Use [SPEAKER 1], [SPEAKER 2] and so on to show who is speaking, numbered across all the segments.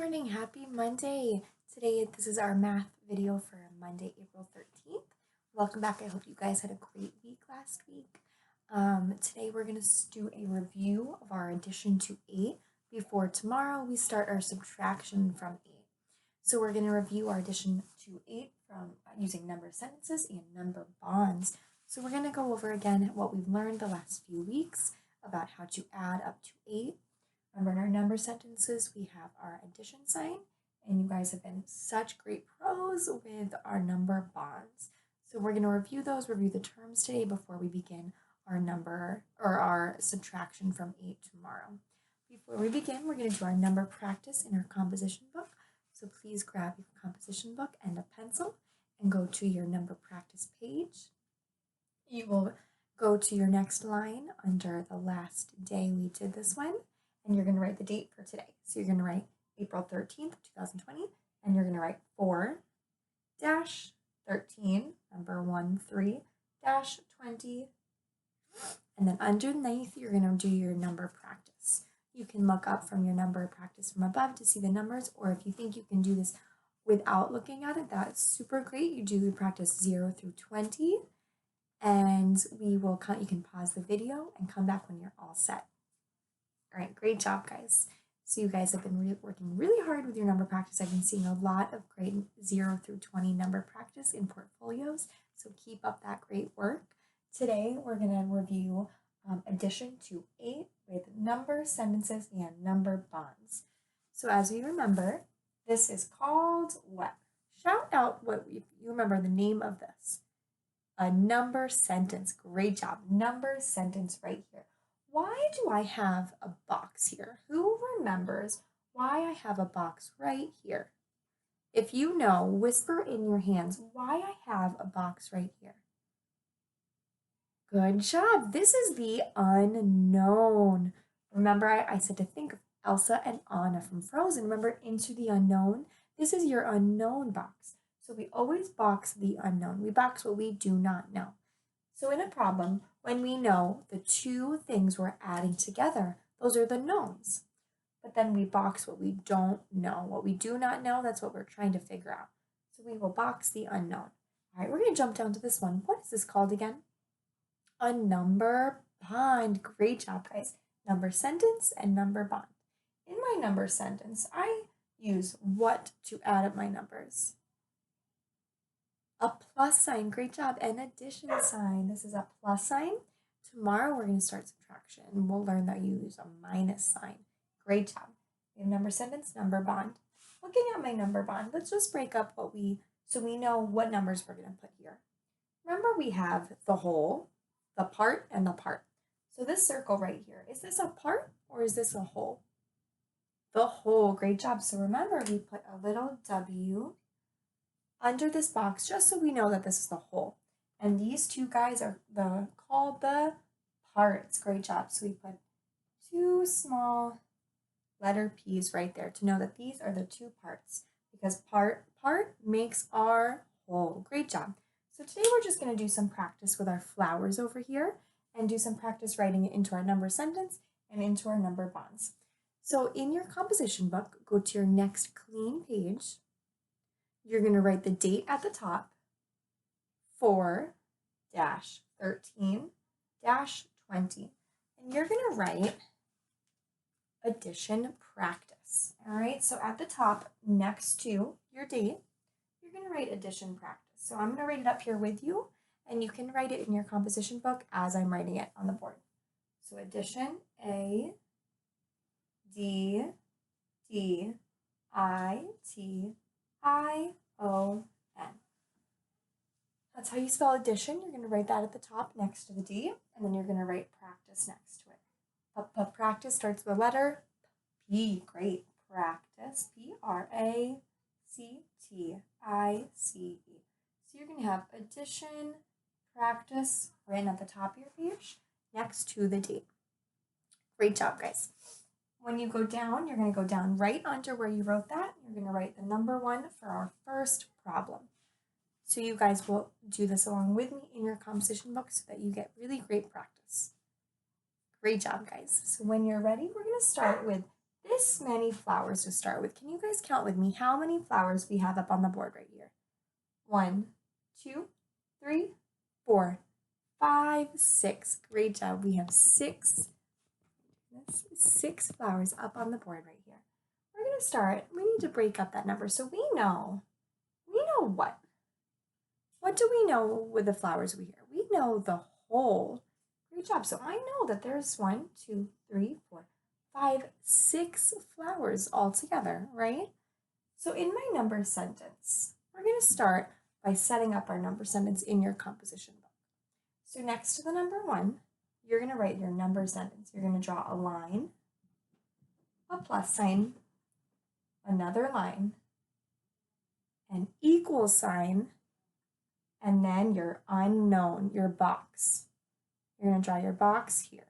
[SPEAKER 1] morning, happy Monday. Today, this is our math video for Monday, April 13th. Welcome back. I hope you guys had a great week last week. Today, we're going to do a review of our addition to 8 before tomorrow we start our subtraction from 8. So we're going to review our addition to 8 from using number sentences and number bonds. So we're going to go over again what we've learned the last few weeks about how to add up to 8. Remember, in our number sentences, we have our addition sign, and you guys have been such great pros with our number bonds. So we're going to review the terms today before we begin our number or our subtraction from 8 tomorrow. Before we begin, we're going to do our number practice in our composition book. So please grab your composition book and a pencil and go to your number practice page. You will go to your next line under the last day we did this one. And you're going to write the date for today. So you're going to write April 13th, 2020, and you're going to write 4-13, number 13-20, and then underneath you're going to do your number practice. You can look up from your number practice from above to see the numbers, or if you think you can do this without looking at it, that's super great. You practice 0 through 20, and you can pause the video and come back when you're all set. All right, great job, guys. So you guys have been working really hard with your number practice. I've been seeing a lot of great 0 through 20 number practice in portfolios, so keep up that great work. Today, we're going to review addition to 8 with number sentences and number bonds. So as we remember, this is called what? Shout out what you remember the name of this. A number sentence. Great job. Number sentence right here. Why do I have a box here? Who remembers why I have a box right here? If you know, whisper in your hands why I have a box right here. Good job. This is the unknown. Remember, I said to think of Elsa and Anna from Frozen. Remember, into the unknown? This is your unknown box. So we always box the unknown. We box what we do not know. So in a problem, when we know the two things we're adding together, those are the knowns. But then we box what we don't know. What we do not know, that's what we're trying to figure out. So we will box the unknown. All right, we're going to jump down to this one. What is this called again? A number bond. Great job, guys. Number sentence and number bond. In my number sentence, I use what to add up my numbers. A plus sign, great job, and addition sign. This is a plus sign. Tomorrow we're going to start subtraction. We'll learn that you use a minus sign. Great job. We have number sentence, number bond. Looking at my number bond, let's just break up so we know what numbers we're going to put here. Remember, we have the whole, the part, and the part. So this circle right here, is this a part or is this a whole? The whole, great job. So remember, we put a little W under this box, just so we know that this is the whole. And these two guys are called the parts. Great job. So we put two small letter P's right there to know that these are the two parts, because part makes our whole. Great job. So today we're just going to do some practice with our flowers over here and do some practice writing it into our number sentence and into our number bonds. So in your composition book, go to your next clean page. You're going to write the date at the top, 4-13-20. And you're going to write addition practice. All right, so at the top, next to your date, you're going to write addition practice. So I'm going to write it up here with you, and you can write it in your composition book as I'm writing it on the board. So addition, A-D-D-I-T-I-O-N. That's how you spell addition. You're going to write that at the top next to the D, and then you're going to write practice next to it. Practice starts with the letter P. Great. Practice. P-R-A-C-T-I-C-E. So you're going to have addition practice written at the top of your page next to the date. Great job, guys. When you go down, you're going to go down right under where you wrote that. You're going to write the number 1 for our first problem. So you guys will do this along with me in your composition book so that you get really great practice. Great job, guys. So when you're ready, we're going to start with this many flowers to start with. Can you guys count with me how many flowers we have up on the board right here? 1, 2, 3, 4, 5, 6. Great job. We have six flowers up on the board right here. We're going to start. We need to break up that number. So we know what? What do we know with the flowers we hear? We know the whole. Great job. So I know that there's 1, 2, 3, 4, 5, 6 flowers all together, right? So in my number sentence, we're going to start by setting up our number sentence in your composition book. So next to the number 1, you're going to write your number sentence. You're going to draw a line, a plus sign, another line, an equal sign, and then your unknown, your box. You're going to draw your box here.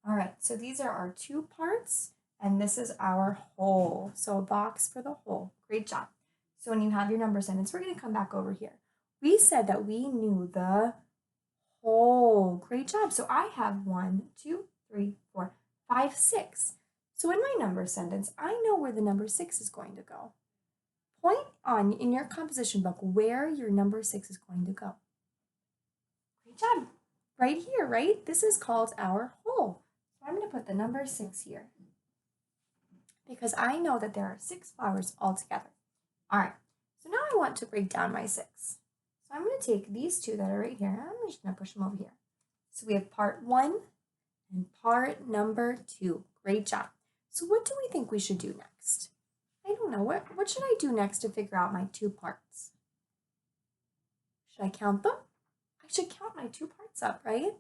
[SPEAKER 1] All right, so these are our 2 parts, and this is our whole. So a box for the whole. Great job. So when you have your number sentence, we're going to come back over here. We said that we knew the whole. Great job. So I have 1, 2, 3, 4, 5, 6. So in my number sentence, I know where the number 6 is going to go. Point on in your composition book where your number 6 is going to go. Great job. Right here, right? This is called our whole. So I'm going to put the number 6 here because I know that there are 6 flowers all together. All right, so now I want to break down my 6. So I'm going to take these 2 that are right here. I'm just going to push them over here. So we have part 1 and part number 2. Great job. So what do we think we should do next? I don't know. What should I do next to figure out my 2 parts? Should I count them? I should count my 2 parts up, right?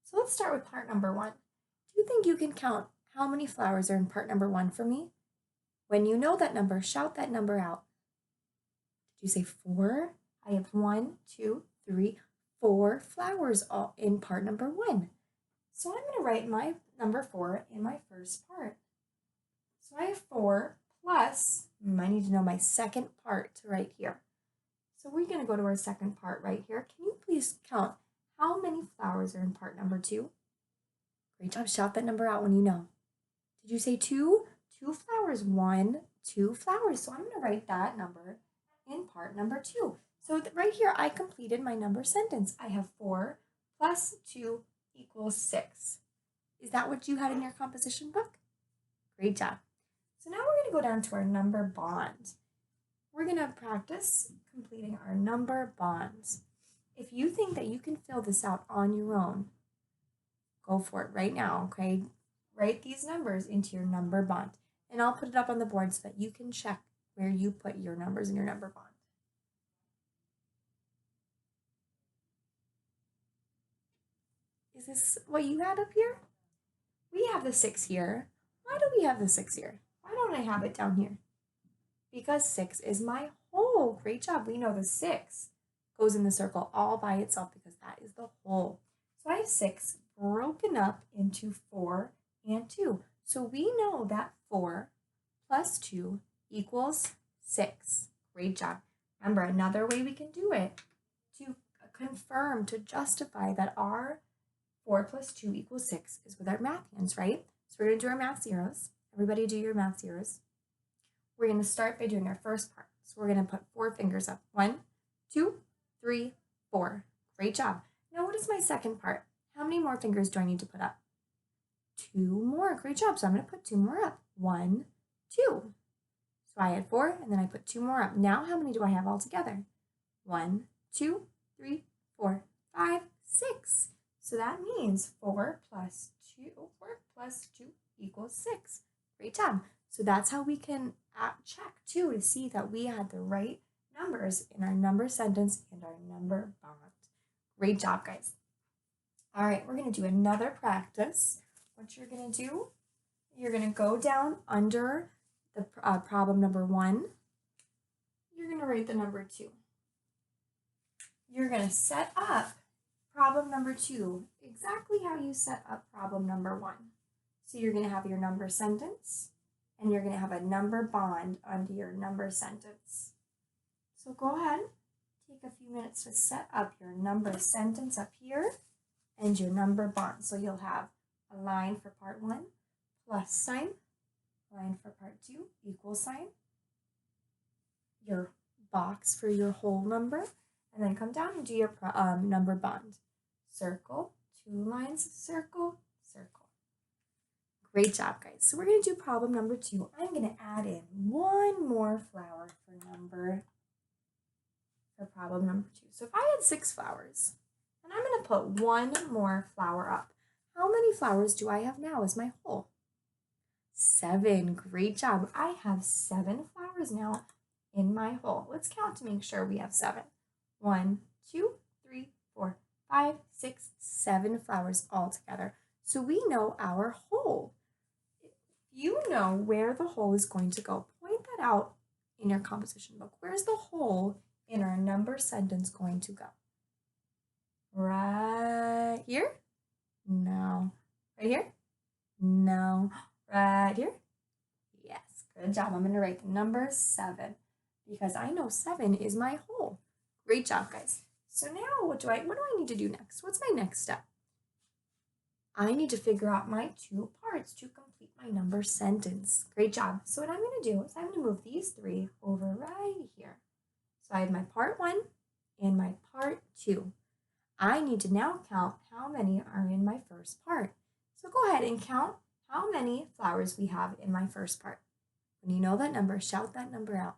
[SPEAKER 1] So let's start with part number 1. Do you think you can count how many flowers are in part number 1 for me? When you know that number, shout that number out. Did you say 4? I have 1, 2, 3, 4 flowers all in part number 1. So I'm going to write my number 4 in my first part. So I have 4 plus, I need to know my second part right here. So we're going to go to our second part right here. Can you please count how many flowers are in part number 2? Great job. Shout that number out when you know. Did you say 2? 2 flowers. 1, 2 flowers. So I'm going to write that number in part number 2. So right here, I completed my number sentence. I have 4 plus 2 equals 6. Is that what you had in your composition book? Great job. So now we're going to go down to our number bond. We're going to practice completing our number bonds. If you think that you can fill this out on your own, go for it right now, okay? Write these numbers into your number bond. And I'll put it up on the board so that you can check where you put your numbers in your number bond. Is this what you had up here? We have the 6 here. Why do we have the 6 here? Why don't I have it down here? Because 6 is my whole. Great job. We know the 6 goes in the circle all by itself because that is the whole. So I have 6 broken up into 4 and 2. So we know that 4 plus 2 equals 6. Great job. Remember, another way we can do it to confirm, to justify that our 4 plus 2 equals 6 is with our math hands, right? So we're going to do our math zeros. Everybody do your math zeros. We're going to start by doing our first part. So we're going to put 4 fingers up. 1, 2, 3, 4. Great job. Now what is my second part? How many more fingers do I need to put up? 2 more. Great job. So I'm going to put 2 more up. 1, 2. So I had 4 and then I put 2 more up. Now how many do I have all together? 1, 2, 3, 4, 5, 6. So that means 4 plus 2 equals 6. Great job. So that's how we can check too to see that we had the right numbers in our number sentence and our number bond. Great job, guys. All right, we're going to do another practice. What you're going to do, you're going to go down under the problem number 1. You're going to write the number 2. You're going to set up problem number 2 exactly how you set up problem number 1. So you're going to have your number sentence and you're going to have a number bond under your number sentence. So go ahead, take a few minutes to set up your number sentence up here and your number bond. So you'll have a line for part 1, plus sign, line for part 2, equal sign, your box for your whole number, and then come down and do your number bond. Circle, 2 lines, circle, circle. Great job, guys. So we're going to do problem number 2. I'm going to add in one more flower for problem number 2. So if I had 6 flowers, and I'm going to put one more flower up, how many flowers do I have now as my whole? 7. Great job. I have 7 flowers now in my whole. Let's count to make sure we have 7. 1, 2, 3, 4, 5, 6, 7 flowers all together. So we know our whole. You know where the whole is going to go. Point that out in your composition book. Where's the whole in our number sentence going to go? Right here? No. Right here? No. Right here? Yes. Good job. I'm going to write the number 7 because I know 7 is my whole. Great job, guys. So now what do I need to do next? What's my next step? I need to figure out my 2 parts to complete my number sentence. Great job. So what I'm going to do is I'm going to move these 3 over right here. So I have my part 1 and my part 2. I need to now count how many are in my first part. So go ahead and count how many flowers we have in my first part. When you know that number, shout that number out.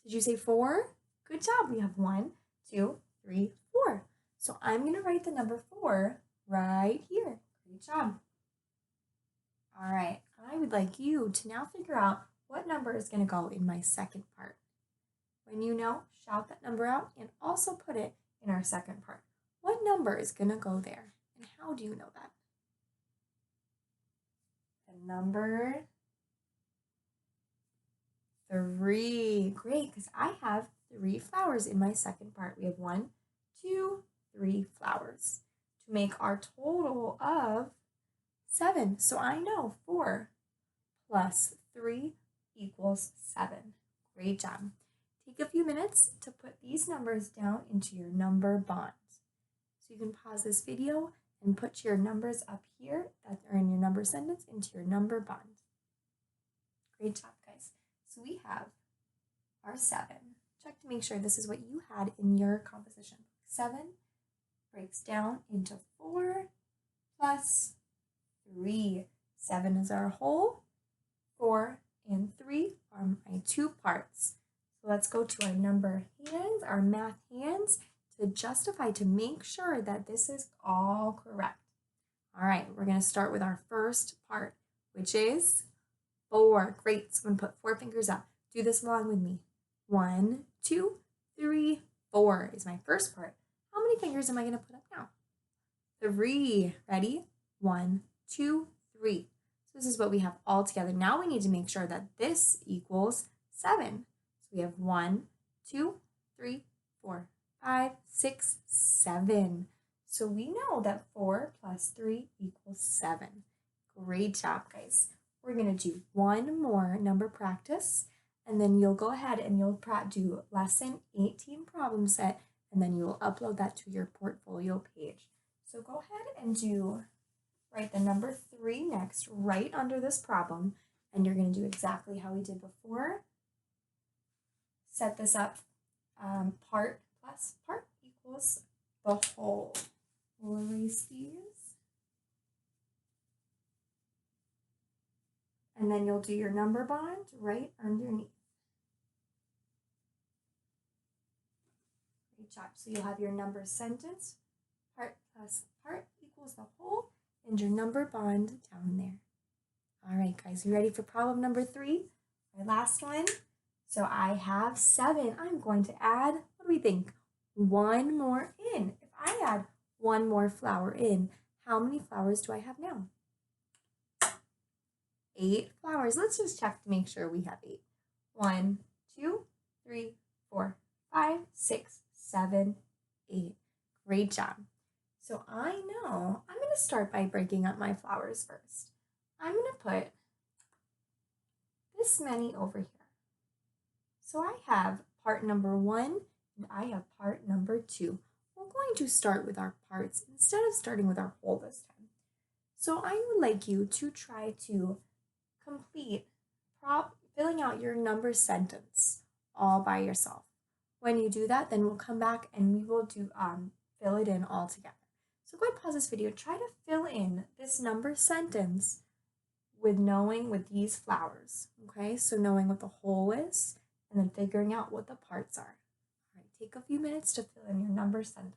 [SPEAKER 1] Did you say 4? Good job. We have 1, 2, 3, 4. So I'm going to write the number 4 right here. Great job. All right, I would like you to now figure out what number is going to go in my second part. When you know, shout that number out and also put it in our second part. What number is going to go there? And how do you know that? The number 3. Great, because I have 3 flowers in my second part. We have 1, 2, 3 flowers to make our total of 7. So I know 4 plus 3 equals 7. Great job. Take a few minutes to put these numbers down into your number bonds. So you can pause this video and put your numbers up here that are in your number sentence into your number bond. Great job, guys. So we have our 7. Check to make sure this is what you had in your composition. 7 breaks down into 4 plus 3. 7 is our whole. 4 and 3 are my 2 parts. So let's go to our number hands, our math hands, to justify, to make sure that this is all correct. All right, we're going to start with our first part, which is 4. Great. Someone put 4 fingers up. Do this along with me. 1, 2, 3, 4 is my first part. How many fingers am I going to put up now? 3. Ready? 1, 2, 3. So this is what we have all together. Now we need to make sure that this equals 7. So we have 1, 2, 3, 4, 5, 6, 7. So we know that 4 plus 3 equals 7. Great job, guys. We're going to do one more number practice, and then you'll go ahead and you'll do lesson 18 problem set, and then you will upload that to your portfolio page. So go ahead and write the number 3 next, right under this problem, and you're going to do exactly how we did before. Set this up, part plus part equals the whole. We'll erase these. And then you'll do your number bond right underneath. Great job. So you'll have your number sentence, part plus part equals the whole, and your number bond down there. All right, guys, you ready for problem number 3? Our last one. So I have 7. I'm going to add, what do we think? 1 more in. If I add 1 more flower in, how many flowers do I have now? 8 flowers. Let's just check to make sure we have 8. 1, 2, 3, 4, 5, 6, 7, 8. Great job. So I know I'm going to start by breaking up my flowers first. I'm going to put this many over here. So I have part number 1 and I have part number 2. We're going to start with our parts instead of starting with our whole this time. So I would like you to try to complete filling out your number sentence all by yourself. When you do that, then we'll come back and we will do fill it in all together. So go ahead and pause this video. Try to fill in this number sentence with these flowers. Okay, so knowing what the whole is and then figuring out what the parts are. All right, take a few minutes to fill in your number sentence.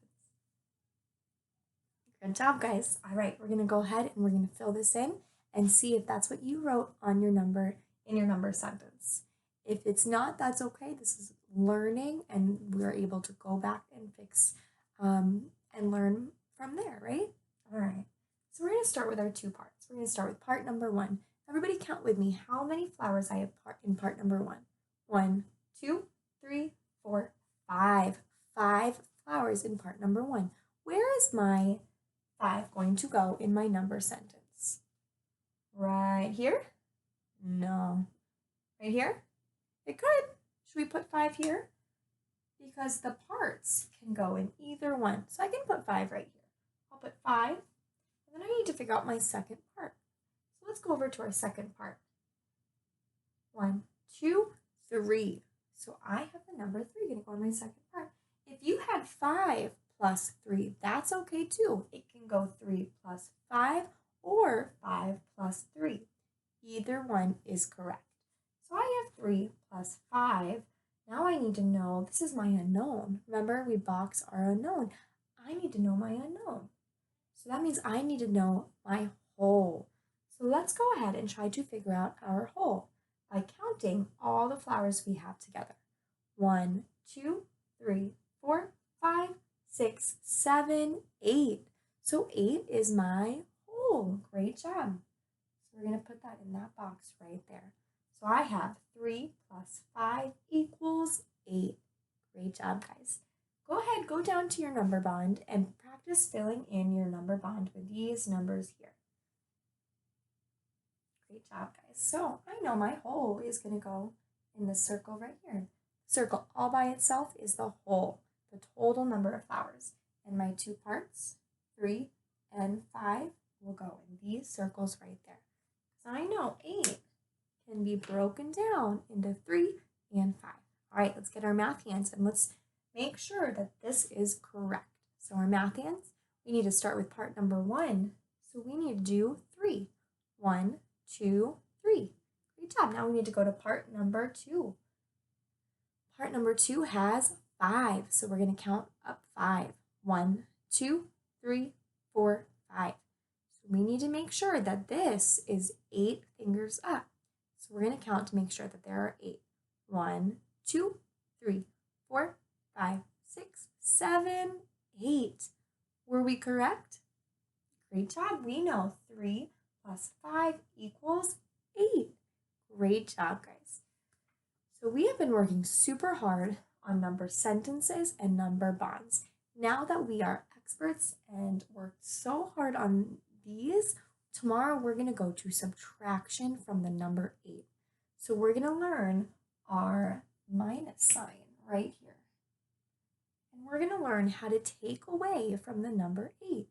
[SPEAKER 1] Good job, guys. All right, we're gonna go ahead and we're gonna fill this in and see if that's what you wrote on your number in your number sentence. If it's not, that's okay. This is learning and we're able to go back and fix and learn from there, right? All right, so we're gonna start with our two parts. We're gonna start with part number 1. Everybody count with me how many flowers I have in part number 1. 1, 2, 3, 4, 5. 5 flowers in part number 1. Where is my 5 going to go in my number sentence? Right here? No. Right here? It could. Should we put 5 here? Because the parts can go in either one. So I can put 5 right here. I'll put 5. And then I need to figure out my second part. So let's go over to our second part. 1, 2, 3. So I have the number 3 going to go in my second part. If you had 5 plus 3, that's okay too. It can go 3 plus 5 or 5 plus 3. Either one is correct. So I have 3 plus 5. Now I need to know, this is my unknown. Remember, we box our unknown. I need to know my unknown. So that means I need to know my whole. So let's go ahead and try to figure out our whole by counting all the flowers we have together. 1, 2, 3, 4, 5, 6, 7, 8. So 8 is my whole. Great job. So we're going to put that in that box right there. So I have 3 plus 5 equals 8. Great job, guys. Go ahead, go down to your number bond and practice filling in your number bond with these numbers here. Great job, guys. So I know my whole is going to go in the circle right here. Circle all by itself is the whole, the total number of flowers. And my two parts, 3 and 5, will go in these circles right there. So I know 8 can be broken down into 3 and 5. All right, let's get our math hands and let's make sure that this is correct. So our math hands, we need to start with part number 1. So we need to do 3. 1, 2, 3. Great job. Now we need to go to part number 2. Part number 2 has 5. So we're going to count up 5. 1, 2, 3, 4, 5. So we need to make sure that this is 8 fingers up. So we're going to count to make sure that there are 8. 1, 2, 3, 4, 5, 6, 7, 8. Were we correct? Great job. We know 3 plus 5 equals 8. Great job, guys. So we have been working super hard on number sentences and number bonds. Now that we are experts and worked so hard on these, tomorrow we're going to go to subtraction from the number 8. So we're going to learn our minus sign right here. And we're going to learn how to take away from the number 8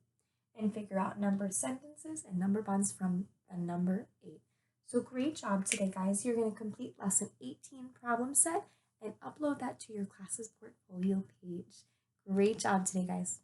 [SPEAKER 1] and figure out number sentences and number bonds from the number 8. So great job today, guys. You're going to complete lesson 18 problem set and upload that to your class's portfolio page. Great job today, guys.